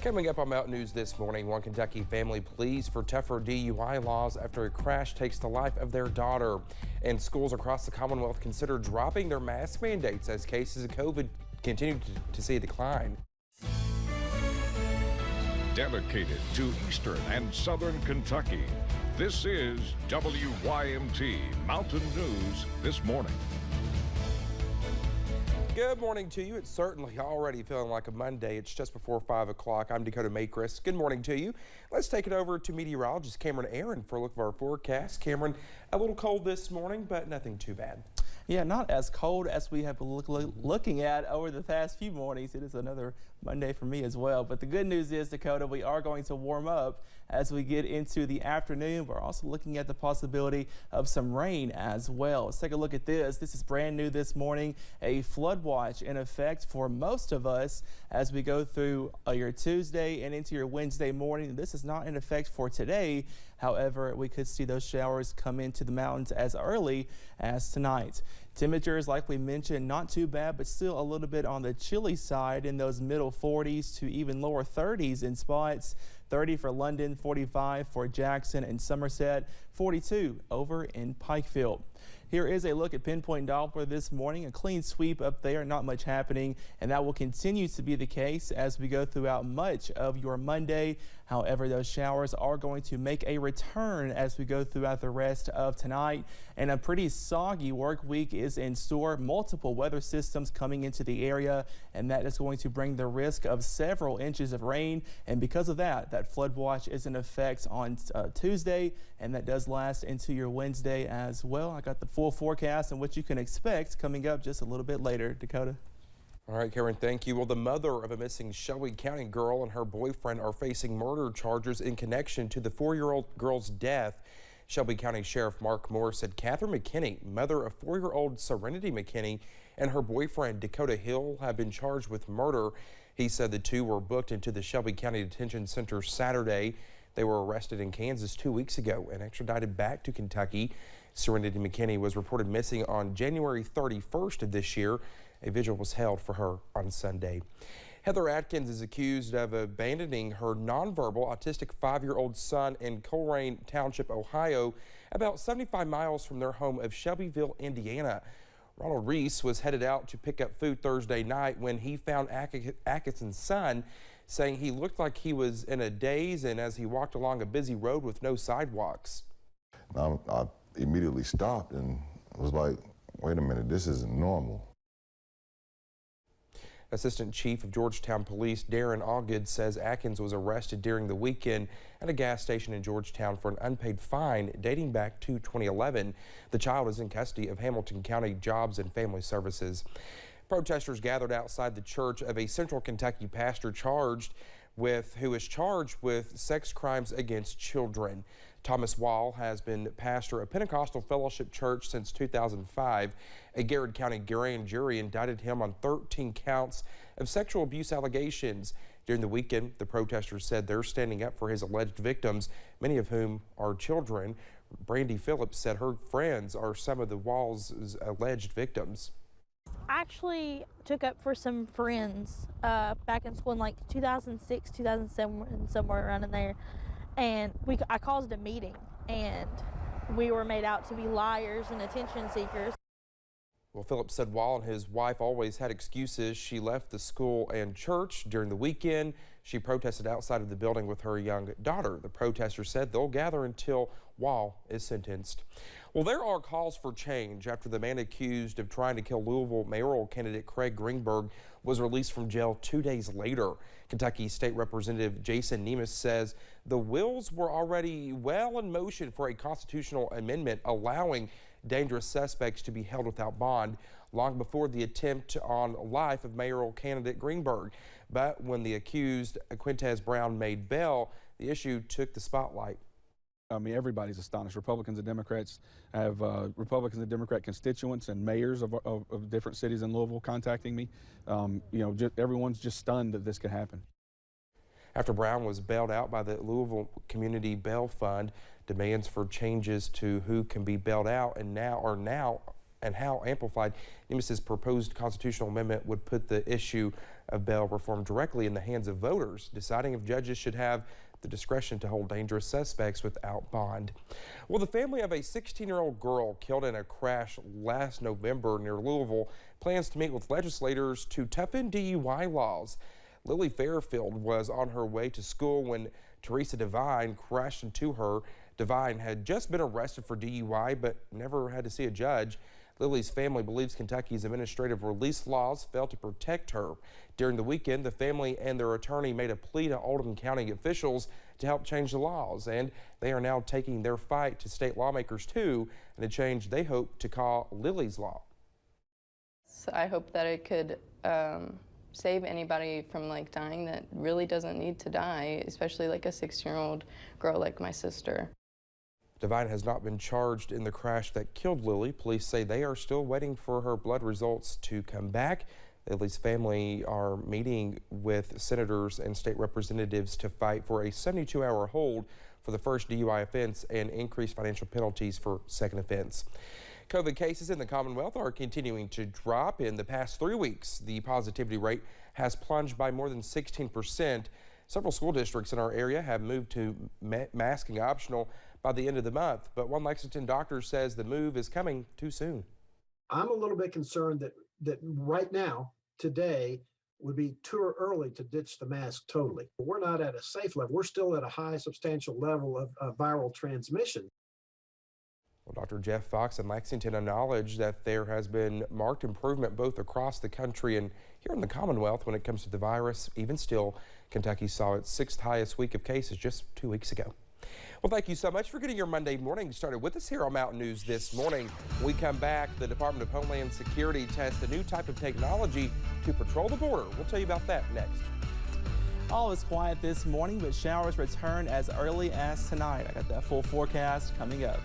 Coming up on Mountain News this morning, one Kentucky family pleads for tougher DUI laws after a crash takes the life of their daughter. And schools across the Commonwealth consider dropping their mask mandates as cases of COVID continue to see a decline. Dedicated to Eastern and Southern Kentucky, this is WYMT Mountain News This Morning. Good morning to you. It's certainly already feeling like a Monday. It's just before 5 o'clock. I'm Dakota Maycris. Good morning to you. Let's take it over to meteorologist Cameron Aaron for a look at our forecast. Cameron, a little cold this morning, but nothing too bad. Yeah, not as cold as we have been looking at over the past few mornings. It is another Monday for me as well. But the good news is, Dakota, we are going to warm up as we get into the afternoon. We're also looking at the possibility of some rain as well. Let's take a look at this. This is brand new this morning. A flood watch in effect for most of us as we go through your Tuesday and into your Wednesday morning. This is not in effect for today. However, we could see those showers come into the mountains as early as tonight. Temperatures, like we mentioned, not too bad, but still a little bit on the chilly side in those middle 40s to even lower 30s in spots. 30 for London, 45 for Jackson and Somerset, 42 over in Pikeville. Here is a look at Pinpoint Doppler this morning. A clean sweep up there, not much happening, and that will continue to be the case as we go throughout much of your Monday. However, those showers are going to make a return as we go throughout the rest of tonight, and a pretty soggy work week is in store. Multiple weather systems coming into the area, and that is going to bring the risk of several inches of rain, and because of that, that flood watch is in effect on Tuesday, and that does last into your Wednesday as well. I got the full forecast and what you can expect coming up just a little bit later. Dakota. All right, Karen, thank you. Well, the mother of a missing Shelby County girl and her boyfriend are facing murder charges in connection to the 4-year-old girl's death. Shelby County Sheriff Mark Moore said Catherine McKinney, mother of 4-year-old Serenity McKinney, and her boyfriend Dakota Hill have been charged with murder. He said the two were booked into the Shelby County Detention Center Saturday. They were arrested in Kansas 2 weeks ago and extradited back to Kentucky. Serenity McKinney was reported missing on January 31st of this year. A vigil was held for her on Sunday. Heather Atkins is accused of abandoning her nonverbal autistic 5-year-old son in Colerain Township, Ohio, about 75 miles from their home of Shelbyville, Indiana. Ronald Reese was headed out to pick up food Thursday night when he found Atkinson's son, saying he looked like he was in a daze and as he walked along a busy road with no sidewalks. I immediately stopped and was like, wait a minute, this isn't normal. Assistant Chief of Georgetown Police Darren Allgood says Atkins was arrested during the weekend at a gas station in Georgetown for an unpaid fine dating back to 2011. The child is in custody of Hamilton County Jobs and Family Services. Protesters gathered outside the church of a Central Kentucky pastor who is charged with sex crimes against children. Thomas Wall has been pastor of Pentecostal Fellowship Church since 2005. A Garrett County grand jury indicted him on 13 counts of sexual abuse allegations. During the weekend, the protesters said they're standing up for his alleged victims, many of whom are children. Brandy Phillips said her friends are some of the Wall's alleged victims. I actually took up for some friends back in school in like 2006, 2007, somewhere around in there. And I caused a meeting, and we were made out to be liars and attention seekers. Well, Phillips said Wall and his wife always had excuses. She left the school and church during the weekend. She protested outside of the building with her young daughter. The protesters said they'll gather until Wall is sentenced. Well, there are calls for change after the man accused of trying to kill Louisville mayoral candidate Craig Greenberg was released from jail 2 days later. Kentucky State Representative Jason Nemes says the wheels were already well in motion for a constitutional amendment allowing dangerous suspects to be held without bond long before the attempt on life of mayoral candidate Greenberg. But when the accused Quintez Brown made bail, the issue took the spotlight. I mean, everybody's astonished. Republicans and Democrats have Republicans and Democrat constituents and mayors of different cities in Louisville contacting me. Everyone's just stunned that this could happen. After Brown was bailed out by the Louisville Community Bail Fund, demands for changes to who can be bailed out and how amplified. Nemes's proposed constitutional amendment would put the issue of bail reform directly in the hands of voters, deciding if judges should have the discretion to hold dangerous suspects without bond. Well, the family of a 16-year-old girl killed in a crash last November near Louisville plans to meet with legislators to toughen DUI laws. Lily Fairfield was on her way to school when Teresa Devine crashed into her. Devine had just been arrested for DUI but never had to see a judge. Lily's family believes Kentucky's administrative release laws failed to protect her. During the weekend, the family and their attorney made a plea to Oldham County officials to help change the laws, and they are now taking their fight to state lawmakers too, and a change they hope to call Lily's Law. So I hope that it could save anybody from dying that really doesn't need to die, especially like a 6-year-old girl like my sister. Devine has not been charged in the crash that killed Lily. Police say they are still waiting for her blood results to come back. Lily's family are meeting with senators and state representatives to fight for a 72-hour hold for the first DUI offense and increased financial penalties for second offense. COVID cases in the Commonwealth are continuing to drop. In the past 3 weeks, the positivity rate has plunged by more than 16%. Several school districts in our area have moved to masking optional by the end of the month, but one Lexington doctor says the move is coming too soon. I'm a little bit concerned that right now, today, would be too early to ditch the mask totally. We're not at a safe level. We're still at a high substantial level of viral transmission. Well, Dr. Jeff Fox in Lexington acknowledged that there has been marked improvement both across the country and here in the Commonwealth when it comes to the virus. Even still, Kentucky saw its 6th highest week of cases just 2 weeks ago. Well, thank you so much for getting your Monday morning started with us here on Mountain News this morning. When we come back, the Department of Homeland Security tests a new type of technology to patrol the border. We'll tell you about that next. All is quiet this morning, but showers return as early as tonight. I got that full forecast coming up.